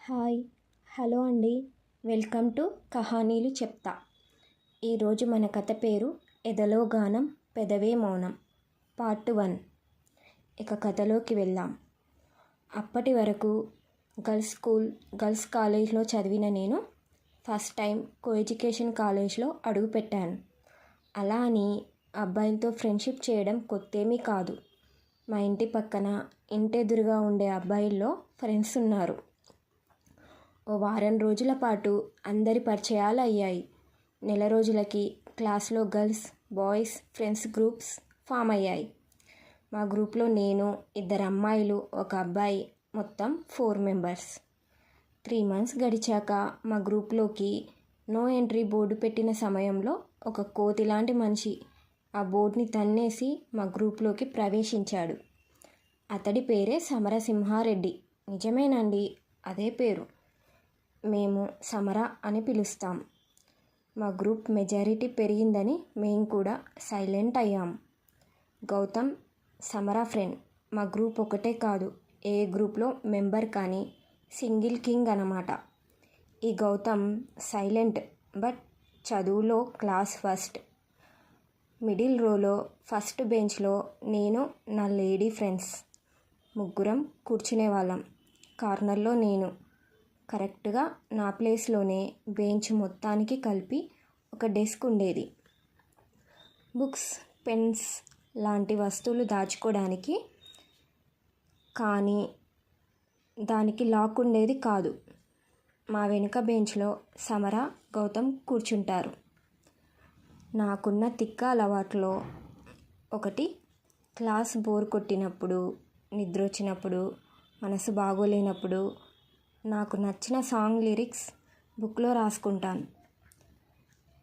Hi hello అండి. Welcome to కహానీలు చెప్తా. ఈరోజు మన కథ పేరు ఎదలో గానం పెదవే మౌనం పార్ట్ 1. ఇక కథలోకి వెళ్దాం. అప్పటి వరకు గర్ల్స్ స్కూల్ గర్ల్స్ కాలేజ్లో చదివిన నేను ఫస్ట్ టైం కో ఎడ్యుకేషన్ కాలేజ్లో అడుగుపెట్టాను. అలా అని అబ్బాయిలతో ఫ్రెండ్షిప్ చేయడం కొత్తేమీ కాదు. మా ఇంటి పక్కన ఇంటెదురుగా ఉండే అబ్బాయిల్లో ఫ్రెండ్స్ ఉన్నారు. ఓ వారం రోజుల పాటు అందరి పరిచయాలు అయ్యాయి. నెల రోజులకి క్లాస్లో girls boys friends groups form అయ్యాయి. మా గ్రూప్లో నేను, 2 అమ్మాయిలు, 1 అబ్బాయి, మొత్తం 4 మెంబర్స్. 3 months గడిచాక మా గ్రూప్లోకి నో ఎంట్రీ బోర్డు పెట్టిన సమయంలో ఒక కోతి లాంటి మనిషి ఆ బోర్డుని తన్నేసి మా గ్రూప్లోకి ప్రవేశించాడు. అతడి పేరే సమరసింహారెడ్డి. నిజమేనండి, అదే పేరు. మేము సమర అని పిలుస్తాం. మా గ్రూప్ మెజారిటీ పెరిగిందని మేము కూడా సైలెంట్ అయ్యాం. గౌతమ్ సమర ఫ్రెండ్. మా గ్రూప్ ఒకటే కాదు, ఏ గ్రూప్లో మెంబర్ కానీ సింగిల్ కింగ్ అన్నమాట. ఈ గౌతమ్ సైలెంట్ బట్ చదువులో క్లాస్ ఫస్ట్. మిడిల్ రోలో ఫస్ట్ బెంచ్లో నేను, నా లేడీ ఫ్రెండ్స్ ముగ్గురం కూర్చునేవాళ్ళం. కార్నర్లో నేను. కరెక్ట్గా నా ప్లేస్లోనే బెంచ్ మొత్తానికి కలిపి ఒక డెస్క్ ఉండేది. బుక్స్ పెన్స్ లాంటి వస్తువులు దాచుకోవడానికి. కానీ దానికి లాక్ ఉండేది కాదు. మా వెనుక బెంచ్లో సమర గౌతమ్ కూర్చుంటారు. నాకున్న తిక్క అలవాట్లో ఒకటి, క్లాస్ బోర్ కొట్టినప్పుడు, నిద్ర వచ్చినప్పుడు, మనసు బాగోలేనప్పుడు నాకు నచ్చిన సాంగ్ లిరిక్స్ బుక్లో రాసుకుంటాను.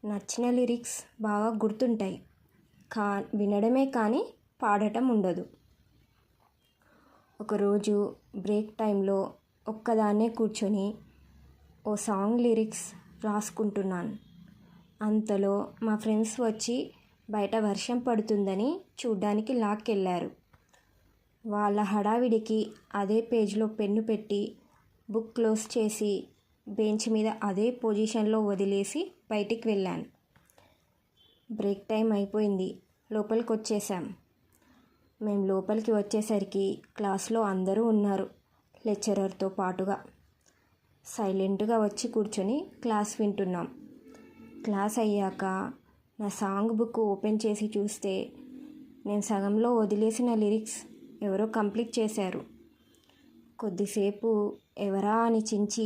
నచ్చిన లిరిక్స్ బాగా గుర్తుంటాయి. వినడమే కానీ పాడటం ఉండదు. ఒకరోజు బ్రేక్ టైంలో ఒక్కదాన్నే కూర్చొని ఓ సాంగ్ లిరిక్స్ రాసుకుంటున్నాను. అంతలో మా ఫ్రెండ్స్ వచ్చి బయట వర్షం పడుతుందని చూడ్డానికి లాక్కెళ్ళారు. వాళ్ళ హడావిడికి అదే పేజ్లో పెన్ను పెట్టి బుక్ క్లోజ్ చేసి బెంచ్ మీద అదే పొజిషన్లో వదిలేసి బయటికి వెళ్ళాను. బ్రేక్ టైం అయిపోయింది. లోపలికి వచ్చేసాం. మేము లోపలికి వచ్చేసరికి క్లాస్లో అందరూ ఉన్నారు, లెక్చరర్తో పాటుగా. సైలెంట్గా వచ్చి కూర్చొని క్లాస్ వింటున్నాం. క్లాస్ అయ్యాక నా సాంగ్ బుక్ ఓపెన్ చేసి చూస్తే నేను సగంలో వదిలేసిన లిరిక్స్ ఎవరో కంప్లీట్ చేశారు. కొద్దిసేపు ఎవరా అని చించి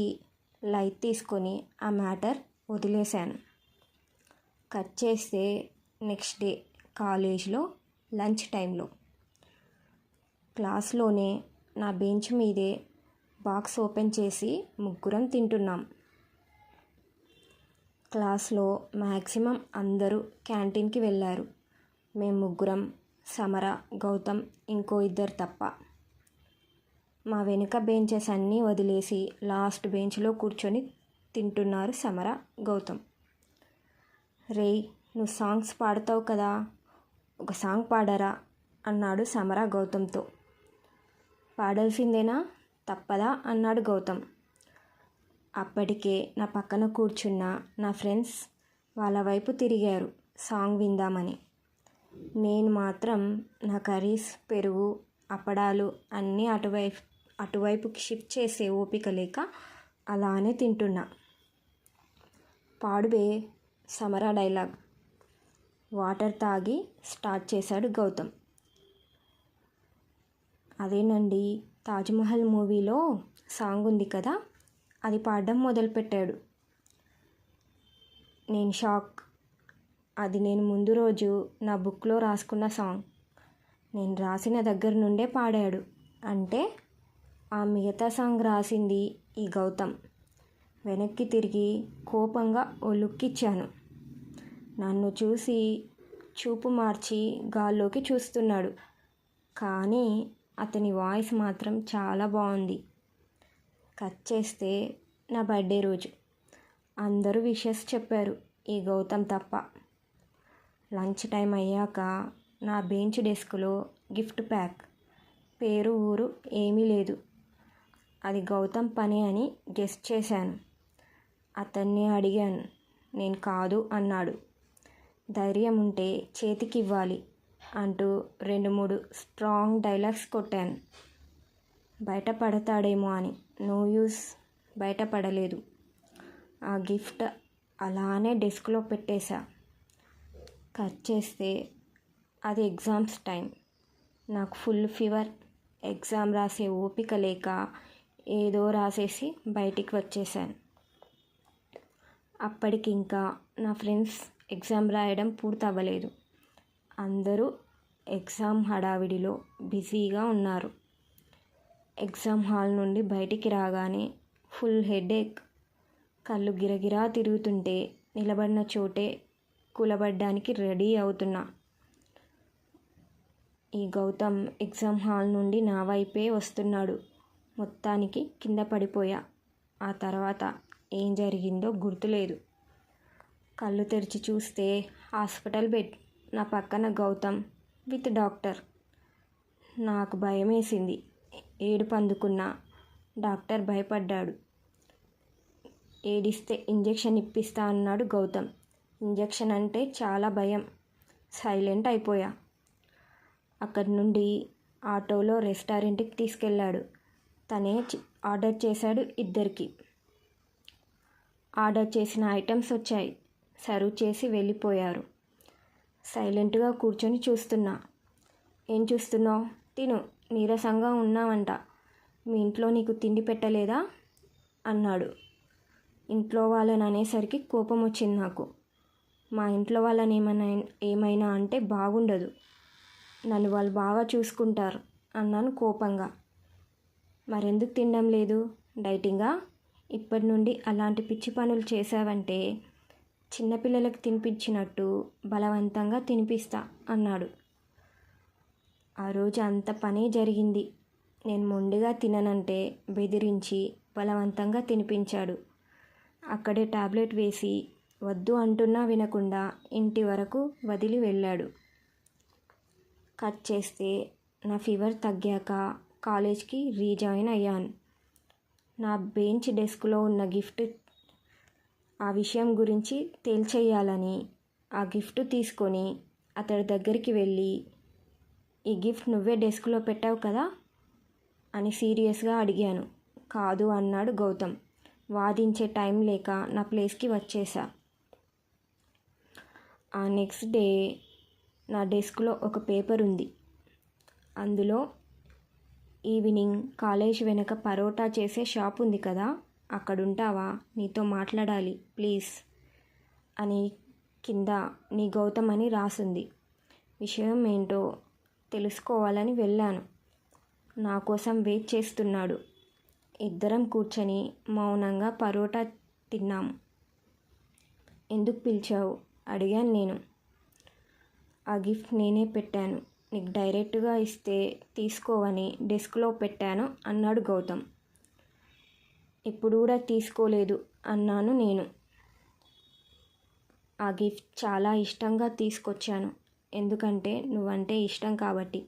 లైట్ తీసుకొని ఆ మ్యాటర్ వదిలేశాను. కట్ చేస్తే నెక్స్ట్ డే కాలేజ్లో లంచ్ టైంలో క్లాస్లోనే నా బెంచ్ మీదే బాక్స్ ఓపెన్ చేసి ముగ్గురం తింటున్నాం. క్లాస్లో మ్యాక్సిమం అందరూ క్యాంటీన్కి వెళ్ళారు. మేము ముగ్గురం, సమర, గౌతమ్, ఇంకో 2 తప్ప. మా వెనుక బెంచెస్ అన్నీ వదిలేసి లాస్ట్ బెంచ్లో కూర్చొని తింటున్నారు సమర, గౌతమ్. రేయ్, నువ్వు సాంగ్స్ పాడతావు కదా, ఒక సాంగ్ పాడరా అన్నాడు సమర గౌతమ్తో. పాడాల్సిందేనా, తప్పదా అన్నాడు గౌతమ్. అప్పటికే నా పక్కన కూర్చున్న నా ఫ్రెండ్స్ వాళ్ళ వైపు తిరిగారు సాంగ్ విందామని. నేను మాత్రం నా కర్రీస్, పెరుగు, అప్పడాలు అన్నీ అటువైపుకి షిఫ్ట్ చేసే ఓపిక లేక అలానే తింటున్నా. పాడుబే సమర డైలాగ్. వాటర్ తాగి స్టార్ట్ చేశాడు గౌతమ్. అదేనండి, తాజ్మహల్ మూవీలో సాంగ్ ఉంది కదా, అది పాడడం మొదలుపెట్టాడు. నేను షాక్. అది నేను ముందు రోజు నా బుక్లో రాసుకున్న సాంగ్. నేను రాసిన దగ్గర నుండే పాడాడు. అంటే ఆ మిగతా సాంగ్ రాసింది ఈ గౌతమ్. వెనక్కి తిరిగి కోపంగా ఓ లుక్ ఇచ్చాను. నన్ను చూసి చూపు మార్చి గాల్లోకి చూస్తున్నాడు. కానీ అతని వాయిస్ మాత్రం చాలా బాగుంది. కట్ చేస్తే నా బర్త్డే రోజు. అందరూ విషెస్ చెప్పారు, ఈ గౌతమ్ తప్ప. లంచ్ టైం అయ్యాక నా బెంచ్ డెస్క్లో గిఫ్ట్ ప్యాక్. పేరు ఊరు ఏమీ లేదు. అది గౌతమ్ పని అని గెస్ చేశాను. అతన్ని అడిగాను. నేను కాదు అన్నాడు. ధైర్యం ఉంటే చేతికివ్వాలి అంటూ 2-3 స్ట్రాంగ్ డైలాగ్స్ కొట్టాను. బయటపడతాడేమో అని. నో యూస్, బయటపడలేదు. ఆ గిఫ్ట్ అలానే డెస్క్లో పెట్టేశా. కట్ చేస్తే అది ఎగ్జామ్స్ టైం. నాకు ఫుల్ ఫీవర్. ఎగ్జామ్ రాసే ఓపిక లేక ఏదో రాసేసి బయటికి వచ్చేసాను. అప్పటికి ఇంకా నా ఫ్రెండ్స్ ఎగ్జామ్ రాయడం పూర్తవ్వలేదు. అందరూ ఎగ్జామ్ హడావిడిలో బిజీగా ఉన్నారు. ఎగ్జామ్ హాల్ నుండి బయటికి రాగానే ఫుల్ హెడేక్. కళ్ళు గిరగిరా తిరుగుతుంటే నిలబడిన చోటే కూలబడ్డానికి రెడీ అవుతున్నా. ఈ గౌతమ్ ఎగ్జామ్ హాల్ నుండి నా వైపే వస్తున్నాడు. మొత్తానికి కింద పడిపోయా. ఆ తర్వాత ఏం జరిగిందో గుర్తులేదు. కళ్ళు తెరిచి చూస్తే హాస్పిటల్ బెడ్. నా పక్కన గౌతమ్ విత్ డాక్టర్. నాకు భయమేసింది. ఏడుపు అందుకున్నా. డాక్టర్ భయపడ్డాడు. ఏడిస్తే ఇంజెక్షన్ ఇప్పిస్తా అన్నాడు గౌతమ్. ఇంజెక్షన్ అంటే చాలా భయం. సైలెంట్ అయిపోయా. అక్కడి నుండి ఆటోలో రెస్టారెంట్కి తీసుకెళ్ళాడు. తనే ఆర్డర్ చేశాడు ఇద్దరికి. ఆర్డర్ చేసిన ఐటమ్స్ వచ్చాయి. సర్వ్ చేసి వెళ్ళిపోయారు. సైలెంట్గా కూర్చొని చూస్తున్నా. ఏం చూస్తున్నావు? తిను, నీరసంగా ఉన్నావంట. మీ ఇంట్లో నీకు తిండి పెట్టలేదా అన్నాడు. ఇంట్లో వాళ్ళని అనేసరికి కోపం వచ్చింది నాకు. మా ఇంట్లో వాళ్ళని ఏమైనా అంటే బాగుండదు. నన్ను వాళ్ళు బాగా చూసుకుంటారు అన్నాను కోపంగా. మరెందుకు తినడం లేదు? డైటింగా? ఇప్పటి నుండి అలాంటి పిచ్చి పనులు చేశావంటే చిన్నపిల్లలకు తినిపించినట్టు బలవంతంగా తినిపిస్తా అన్నాడు. ఆ రోజు అంత పని జరిగింది. నేను మొండిగా తిననంటే బెదిరించి బలవంతంగా తినిపించాడు. అక్కడే టాబ్లెట్ వేసి వద్దు అంటున్నా వినకుండా ఇంటి వరకు వదిలి వెళ్ళాడు. కట్ చేస్తే నా ఫీవర్ తగ్గాక కాలేజ్కి రీజాయిన్ అయ్యాను. నా బెంచ్ డెస్క్లో ఉన్న గిఫ్ట్, ఆ విషయం గురించి తేల్చేయాలని ఆ గిఫ్ట్ తీసుకొని అతడి దగ్గరికి వెళ్ళి, ఈ గిఫ్ట్ నువ్వే డెస్క్లో పెట్టావు కదా అని సీరియస్గా అడిగాను. కాదు అన్నాడు గౌతమ్. వాదించే టైం లేక నా ప్లేస్కి వచ్చేసా. ఆ నెక్స్ట్ డే నా డెస్క్లో ఒక పేపర్ ఉంది. అందులో, ఈవినింగ్ కాలేజ్ వెనక పరోటా చేసే షాప్ ఉంది కదా, అక్కడుంటావా? నీతో మాట్లాడాలి ప్లీజ్ అని కింద నీ గౌతమ్ అని రాసుంది. విషయం ఏంటో తెలుసుకోవాలని వెళ్ళాను. నా కోసం వెయిట్ చేస్తున్నాడు. ఇద్దరం కూర్చొని మౌనంగా పరోటా తిన్నాము. ఎందుకు పిలిచావు అడిగాను నేను. ఆ గిఫ్ట్ నేనే పెట్టాను. నీకు డైరెక్ట్గా ఇస్తే తీసుకోవని డెస్క్లో పెట్టాను అన్నాడు గౌతమ్. ఎప్పుడు కూడా తీసుకోలేదు అన్నాను నేను. ఆ గిఫ్ట్ చాలా ఇష్టంగా తీసుకొచ్చాను. ఎందుకంటే నువ్వంటే ఇష్టం కాబట్టి.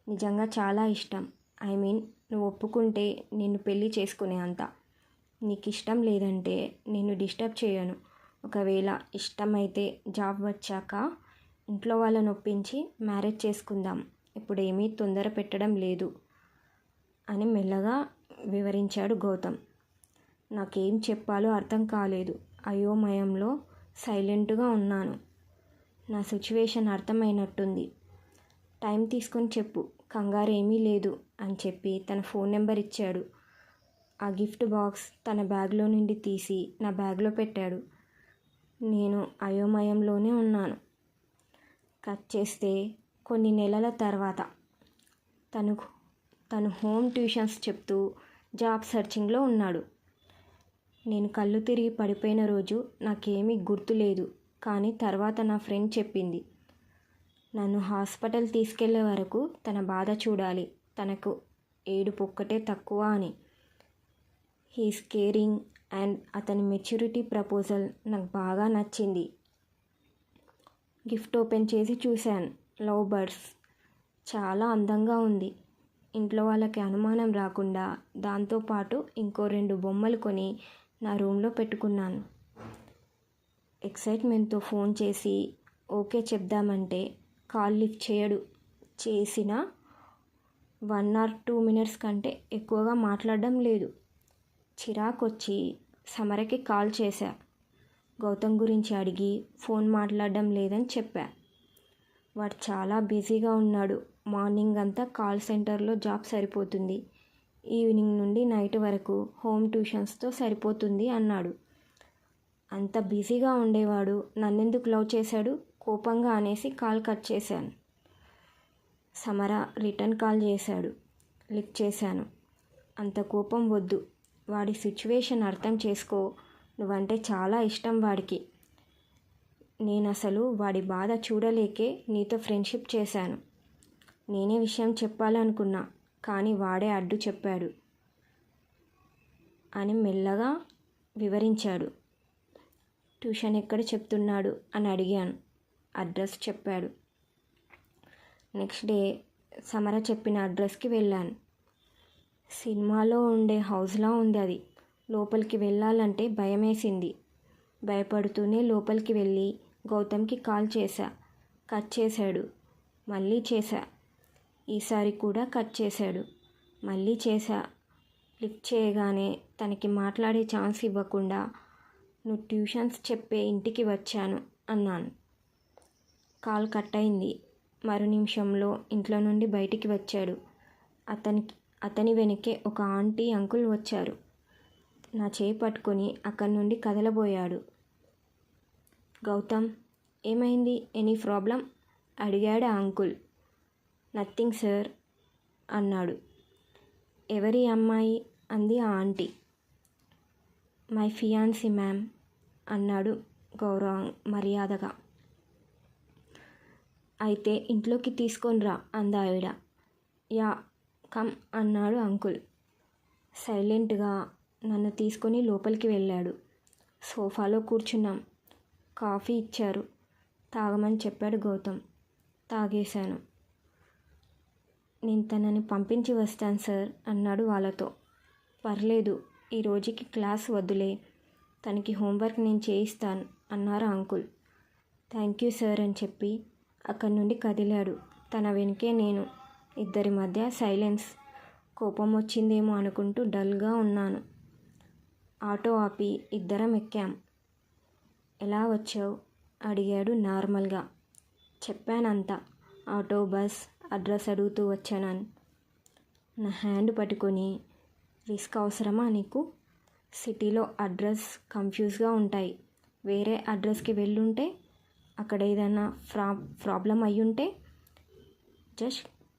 నిజంగా చాలా ఇష్టం. నువ్వు ఒప్పుకుంటే నిన్ను పెళ్ళి చేసుకునే అంత. నీకు ఇష్టం లేదంటే నిన్ను డిస్టర్బ్ చేయను. ఒకవేళ ఇష్టమైతే జాబ్ వచ్చాక ఇంట్లో వాళ్ళని ఒప్పించి మ్యారేజ్ చేసుకుందాం. ఇప్పుడేమీ తొందర పెట్టడం లేదు అని మెల్లగా వివరించాడు గౌతమ్. నాకేం చెప్పాలో అర్థం కాలేదు. అయోమయంలో సైలెంట్గా ఉన్నాను. నా సిచ్యువేషన్ అర్థమైనట్టుంది. టైం తీసుకొని చెప్పు, కంగారేమీ లేదు అని చెప్పి తన ఫోన్ నెంబర్ ఇచ్చాడు. ఆ గిఫ్ట్ బాక్స్ తన బ్యాగ్లో నుండి తీసి నా బ్యాగ్లో పెట్టాడు. నేను అయోమయంలోనే ఉన్నాను. కట్ చేస్తే కొన్ని నెలల తర్వాత తను హోమ్ ట్యూషన్స్ చెప్తూ జాబ్ సర్చింగ్లో ఉన్నాడు. నేను కళ్ళు తిరిగి పడిపోయిన రోజు నాకేమీ గుర్తులేదు. కానీ తర్వాత నా ఫ్రెండ్ చెప్పింది. నన్ను హాస్పిటల్ తీసుకెళ్లే వరకు తన బాధ చూడాలి, తనకు ఏడుపు ఒక్కటే తక్కువ అని. హీస్ కేరింగ్ అండ్ అతని మెచ్యూరిటీ ప్రపోజల్ నాకు బాగా నచ్చింది. గిఫ్ట్ ఓపెన్ చేసి చూశాను. Love birds. చాలా అందంగా ఉంది. ఇంట్లో వాళ్ళకి అనుమానం రాకుండా దాంతోపాటు ఇంకో 2 బొమ్మలు కొని నా రూమ్లో పెట్టుకున్నాను. ఎక్సైట్మెంట్తో ఫోన్ చేసి ఓకే చెప్దామంటే కాల్ లిఫ్ట్ చేయడు. చేసిన 1 or 2 minutes కంటే ఎక్కువగా మాట్లాడడం లేదు. చిరాకొచ్చి సమరకి కాల్ చేశా. గౌతమ్ గురించి అడిగి ఫోన్ మాట్లాడడం లేదని చెప్పా. వాడు చాలా బిజీగా ఉన్నాడు. మార్నింగ్ అంతా కాల్ సెంటర్లో జాబ్ సరిపోతుంది, ఈవినింగ్ నుండి నైట్ వరకు హోమ్ ట్యూషన్స్తో సరిపోతుంది అన్నాడు. అంత బిజీగా ఉండేవాడు నన్నెందుకు లవ్ చేశాడు కోపంగా అనేసి కాల్ కట్ చేశాను. సమర రిటర్న్ కాల్ చేశాడు. లిఫ్ట్ చేశాను. అంత కోపం వద్దు. వాడి సిచ్యువేషన్ అర్థం చేసుకో. నువ్వంటే చాలా ఇష్టం వాడికి. నేను అసలు వాడి బాధ చూడలేకే నీతో ఫ్రెండ్షిప్ చేశాను. నేనే విషయం చెప్పాలనుకున్నా, కానీ వాడే అడ్డు చెప్పాడు అని మెల్లగా వివరించాడు. ట్యూషన్ ఎక్కడ చెప్తున్నాడు అని అడిగాను. అడ్రస్ చెప్పాడు. నెక్స్ట్ డే సమర చెప్పిన అడ్రస్కి వెళ్ళాను. సినిమాలో ఉండే హౌస్లా ఉంది అది. లోపలికి వెళ్ళాలంటే భయమేసింది. భయపడుతూనే లోపలికి వెళ్ళి గౌతమ్కి కాల్ చేశా. కట్ చేశాడు. మళ్ళీ చేశా. ఈసారి కూడా కట్ చేశాడు. మళ్ళీ చేశా. లిఫ్ట్ చేయగానే తనకి మాట్లాడే ఛాన్స్ ఇవ్వకుండా నువ్వు ట్యూషన్స్ చెప్పే ఇంటికి వచ్చాను అన్నాను. కాల్ కట్ అయింది. మరు నిమిషంలో ఇంట్లో నుండి బయటికి వచ్చాడు. అతని వెనకే ఒక ఆంటీ అంకుల్ వచ్చారు. నా చేయి పట్టుకొని అక్కడి నుండి కదలబోయాడు. గౌతమ్, ఏమైంది? ఎనీ ప్రాబ్లం అడిగాడు ఆ అంకుల్. నథింగ్ సార్ అన్నాడు. ఎవరి అమ్మాయి అంది ఆ ఆంటీ. మై ఫియాన్సీ మ్యామ్ అన్నాడు మర్యాదగా. అయితే ఇంట్లోకి తీసుకొని రా అందావిడ. యా కమ్ అన్నాడు అంకుల్. సైలెంట్గా నన్ను తీసుకొని లోపలికి వెళ్ళాడు. సోఫాలో కూర్చున్నాం. కాఫీ ఇచ్చారు. తాగమని చెప్పాడు గౌతమ్. తాగేశాను. నేను తనని పంపించి వస్తాను సార్ అన్నాడు వాళ్ళతో. పర్లేదు, ఈ రోజుకి క్లాస్ వద్దులే, తనకి హోంవర్క్ నేను చేయిస్తాను అన్నారు అంకుల్. థ్యాంక్ యూ సార్ అని చెప్పి అక్కడి నుండి కదిలాడు. తన వెనుకే నేను. ఇద్దరి మధ్య సైలెన్స్. కోపం వచ్చిందేమో అనుకుంటూ డల్గా ఉన్నాను. ఆటో ఆపి ఇద్దరం ఎక్కాం. ఎలా వచ్చావు అడిగాడు నార్మల్గా. చెప్పానంతా. ఆటో, బస్, అడ్రస్ అడుగుతూ వచ్చానని. నా హ్యాండ్ పట్టుకొని, రిస్క్ అవసరమా నీకు? సిటీలో అడ్రస్ కన్ఫ్యూజ్గా ఉంటాయి. వేరే అడ్రస్కి వెళ్ళుంటే, అక్కడ ఏదైనా ప్రాబ్లం అయ్యుంటే.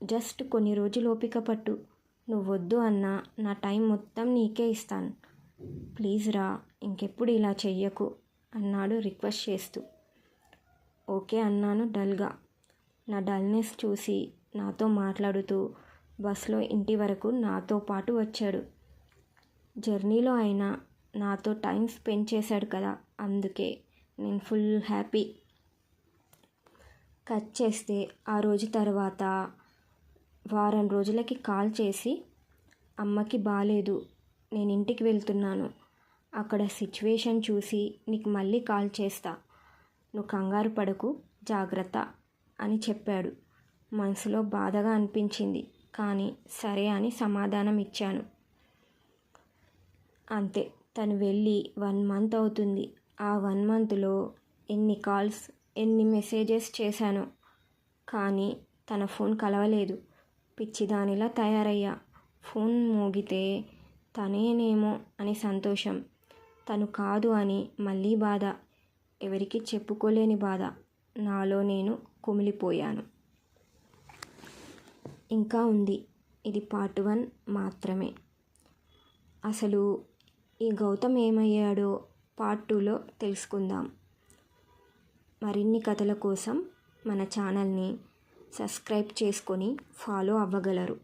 జస్ట్ కొన్ని రోజులు ఓపిక పట్టు. నువ్వు వద్దు అన్నా నా టైం మొత్తం నీకే ఇస్తాను. ప్లీజ్ రా, ఇంకెప్పుడు ఇలా చెయ్యకు అన్నాడు రిక్వెస్ట్ చేస్తూ. ఓకే అన్నాను డల్గా. నా డల్నెస్ చూసి నాతో మాట్లాడుతూ బస్లో ఇంటి వరకు నాతో పాటు వచ్చాడు. జర్నీలో అయినా నాతో టైం స్పెండ్ చేశాడు కదా, అందుకే నేను ఫుల్ హ్యాపీ. కట్ చేస్తే ఆ రోజు తర్వాత వారం రోజులకి కాల్ చేసి, అమ్మకి బాలేదు, నేను ఇంటికి వెళ్తున్నాను, అక్కడ సిచ్యువేషన్ చూసి నీకు మళ్ళీ కాల్ చేస్తా, నువ్వు కంగారు పడకు, జాగ్రత్త అని చెప్పాడు. మనసులో బాధగా అనిపించింది, కానీ సరే అని సమాధానం ఇచ్చాను. అంతే. తను వెళ్ళి 1 month అవుతుంది. ఆ 1 monthలో ఎన్ని కాల్స్, ఎన్ని మెసేజెస్ చేశానో, కానీ తన ఫోన్ కలవలేదు. పిచ్చిదానిలా తయారయ్యా. ఫోన్ మోగితే తనేనేమో అని సంతోషం, తను కాదు అని మళ్ళీ బాధ. ఎవరికి చెప్పుకోలేని బాధ. నాలో నేను కుమిలిపోయాను. ఇంకా ఉంది. ఇది part 1 మాత్రమే. అసలు ఈ గౌతమ్ ఏమయ్యాడో part 2లో తెలుసుకుందాం. మరిన్ని కథల కోసం మన ఛానల్ని సబ్స్క్రైబ్ చేసుకొని ఫాలో అవ్వగలరు.